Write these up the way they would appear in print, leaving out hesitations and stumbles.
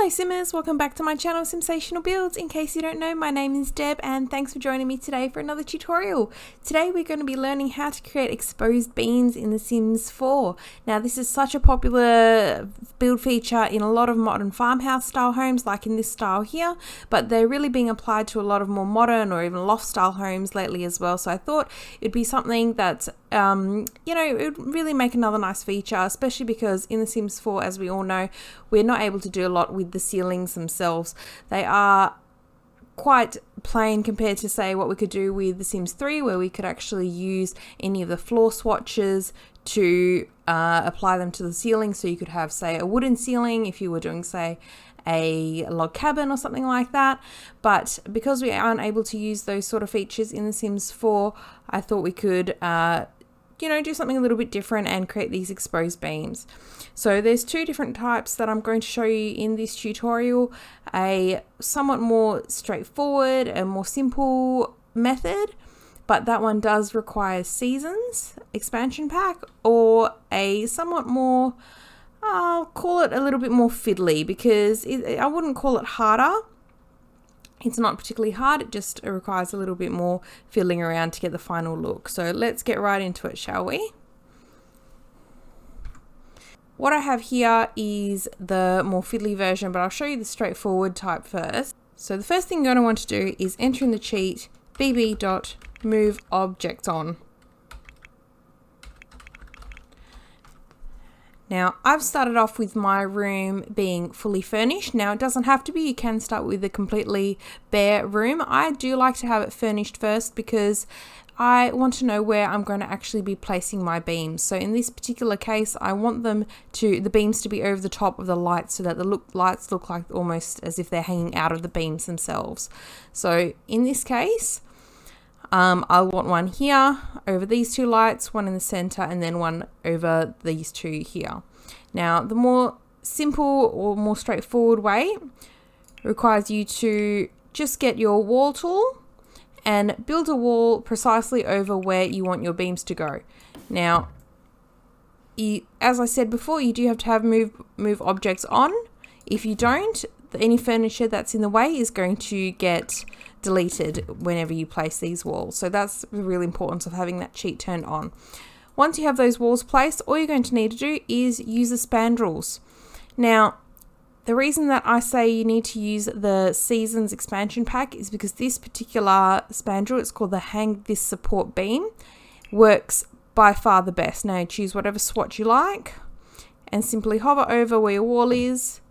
Hello Simmers, welcome back to my channel Simsational Builds. In case you don't know, my name is Deb and thanks for joining me today for another tutorial. Today we're going to be learning how to create exposed beams in The Sims 4. Now this is such a popular build feature in a lot of modern farmhouse style homes like in this style here, but they're really being applied to a lot of more modern or even loft style homes lately as well. So I thought it'd be something that it would really make another nice feature, especially because in The Sims 4, as we all know, we're not able to do a lot with the ceilings themselves. They are quite plain compared to, say, what we could do with The Sims 3, where we could actually use any of the floor swatches to apply them to the ceiling. So you could have, say, a wooden ceiling if you were doing, say, a log cabin or something like that. But because we aren't able to use those sort of features in The Sims 4, I thought we could do something a little bit different and create these exposed beams. So there's two different types that I'm going to show you in this tutorial. A somewhat more straightforward and more simple method, but that one does require seasons expansion pack, or a somewhat more, I'll call it a little bit more fiddly, because I wouldn't call it harder. It's not particularly hard, it just requires a little bit more fiddling around to get the final look. So let's get right into it, shall we? What I have here is the more fiddly version, but I'll show you the straightforward type first. So the first thing you're going to want to do is enter in the cheat bb.moveobjects on. Now, I've started off with my room being fully furnished. Now, it doesn't have to be. You can start with a completely bare room. I do like to have it furnished first because I want to know where I'm going to actually be placing my beams. So in this particular case, I want the beams to be over the top of the lights so that the lights look like almost as if they're hanging out of the beams themselves. So in this case, I want one here over these two lights, one in the center, and then one over these two here. Now, the more simple or more straightforward way requires you to just get your wall tool and build a wall precisely over where you want your beams to go. Now, as I said before, you do have to have move objects on. If you don't, any furniture that's in the way is going to get deleted whenever you place these walls. So that's the real importance of having that cheat turned on. Once you have those walls placed, all you're going to need to do is use the spandrels. Now, the reason that I say you need to use the Seasons expansion pack is because this particular spandrel, it's called the Hang This Support Beam, works by far the best. Now, choose whatever swatch you like and simply hover over where your wall is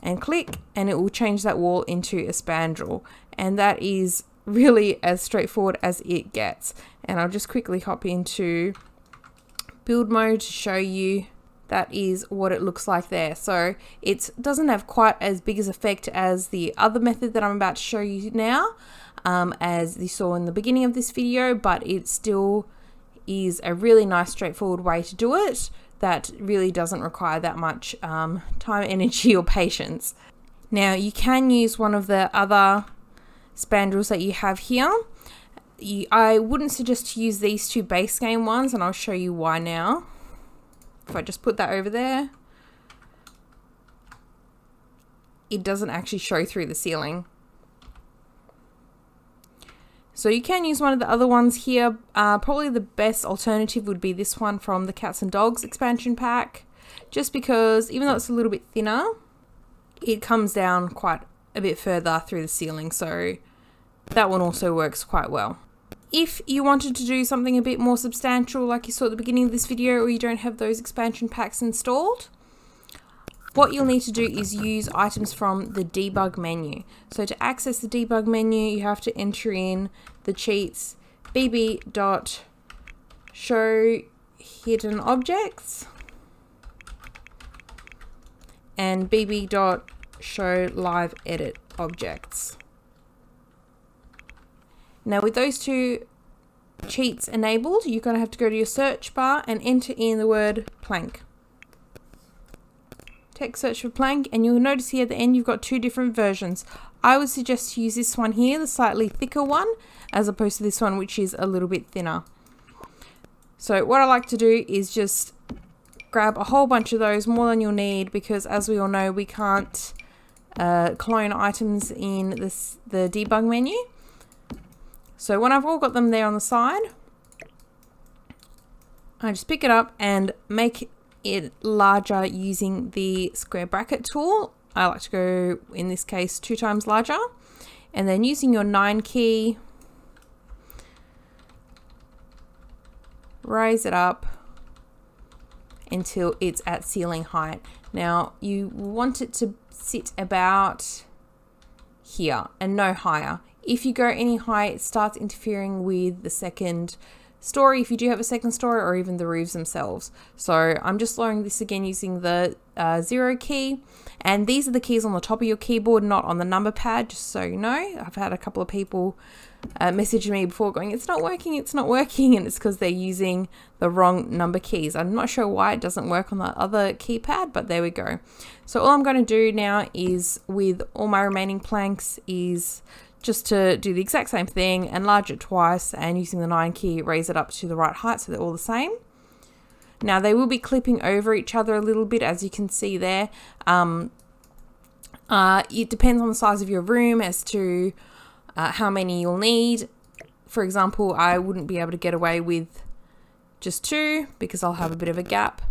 and click, and it will change that wall into a spandrel. And that is really as straightforward as it gets. And I'll just quickly hop into build mode to show you that is what it looks like there. So it doesn't have quite as big as effect as the other method that I'm about to show you now, as you saw in the beginning of this video, but it still is a really nice straightforward way to do it that really doesn't require that much time, energy, or patience. Now, you can use one of the other spandrels that you have here. I wouldn't suggest to use these two base game ones, and I'll show you why now. If I just put that over there, it doesn't actually show through the ceiling. So you can use one of the other ones here. Probably the best alternative would be this one from the Cats and Dogs expansion pack, just because even though it's a little bit thinner, it comes down quite a bit further through the ceiling. So that one also works quite well. If you wanted to do something a bit more substantial like you saw at the beginning of this video, or you don't have those expansion packs installed, what you'll need to do is use items from the debug menu. So to access the debug menu, you have to enter in the cheats bb.showhiddenobjects and bb.showliveeditobjects. Now with those two cheats enabled, you're going to have to go to your search bar and enter in the word plank. Text search for plank, and you'll notice here at the end you've got two different versions. I would suggest to use this one here, the slightly thicker one, as opposed to this one which is a little bit thinner. So what I like to do is just grab a whole bunch of those, more than you'll need, because as we all know, we can't clone items in the debug menu. So when I've all got them there on the side, I just pick it up and make it larger using the square bracket tool. I like to go, in this case, 2 times larger. And then using your 9 key, raise it up until it's at ceiling height. Now you want it to sit about here and no higher. If you go any higher, it starts interfering with the second story, if you do have a second story, or even the roofs themselves. So I'm just lowering this again using the 0 key, and these are the keys on the top of your keyboard, not on the number pad, just so you know. I've had a couple of people message me before going, it's not working, and it's because they're using the wrong number keys. I'm not sure why it doesn't work on the other keypad, but there we go. So all I'm going to do now is, with all my remaining planks, is just to do the exact same thing, enlarge it twice, and using the 9 key, raise it up to the right height so they're all the same. Now they will be clipping over each other a little bit, as you can see there. It depends on the size of your room as to how many you'll need. For example, I wouldn't be able to get away with just 2 because I'll have a bit of a gap.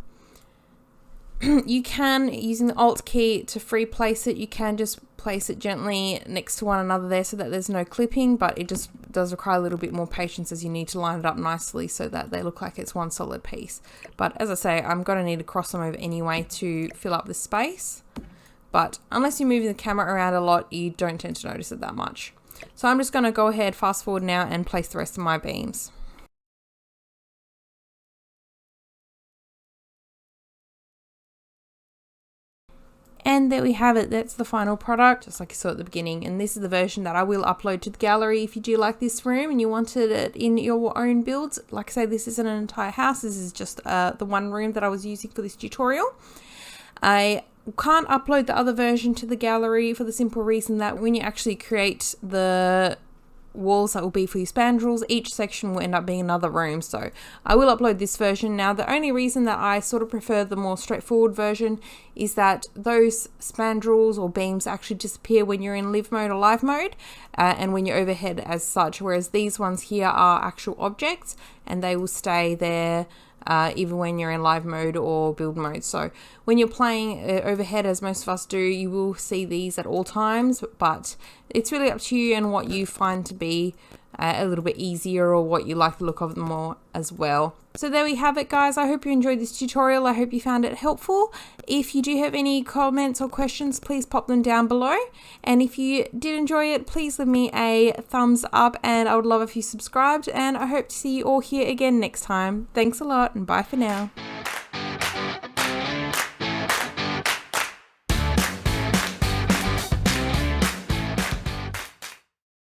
You can, using the Alt key to free place it, you can just place it gently next to one another there so that there's no clipping, but it just does require a little bit more patience, as you need to line it up nicely so that they look like it's one solid piece. But as I say, I'm going to need to cross them over anyway to fill up the space. But unless you're moving the camera around a lot, you don't tend to notice it that much. So I'm just going to go ahead, fast forward now, and place the rest of my beams. And there we have it. That's the final product, just like you saw at the beginning. And this is the version that I will upload to the gallery if you do like this room and you wanted it in your own builds. Like I say, this isn't an entire house. This is just the one room that I was using for this tutorial. I can't upload the other version to the gallery for the simple reason that when you actually create the walls that will be for your spandrels, each section will end up being another room. So I will upload this version. Now the only reason that I sort of prefer the more straightforward version is that those spandrels or beams actually disappear when you're in live mode or live mode, and when you're overhead as such, whereas these ones here are actual objects and they will stay there even when you're in live mode or build mode. So when you're playing overhead, as most of us do, you will see these at all times, but it's really up to you and what you find to be a little bit easier, or what you like the look of them more as well. So there we have it, guys. I hope you enjoyed this tutorial. I hope you found it helpful. If you do have any comments or questions, please pop them down below. And if you did enjoy it, please leave me a thumbs up, and I would love if you subscribed, and I hope to see you all here again next time. Thanks a lot, and bye for now.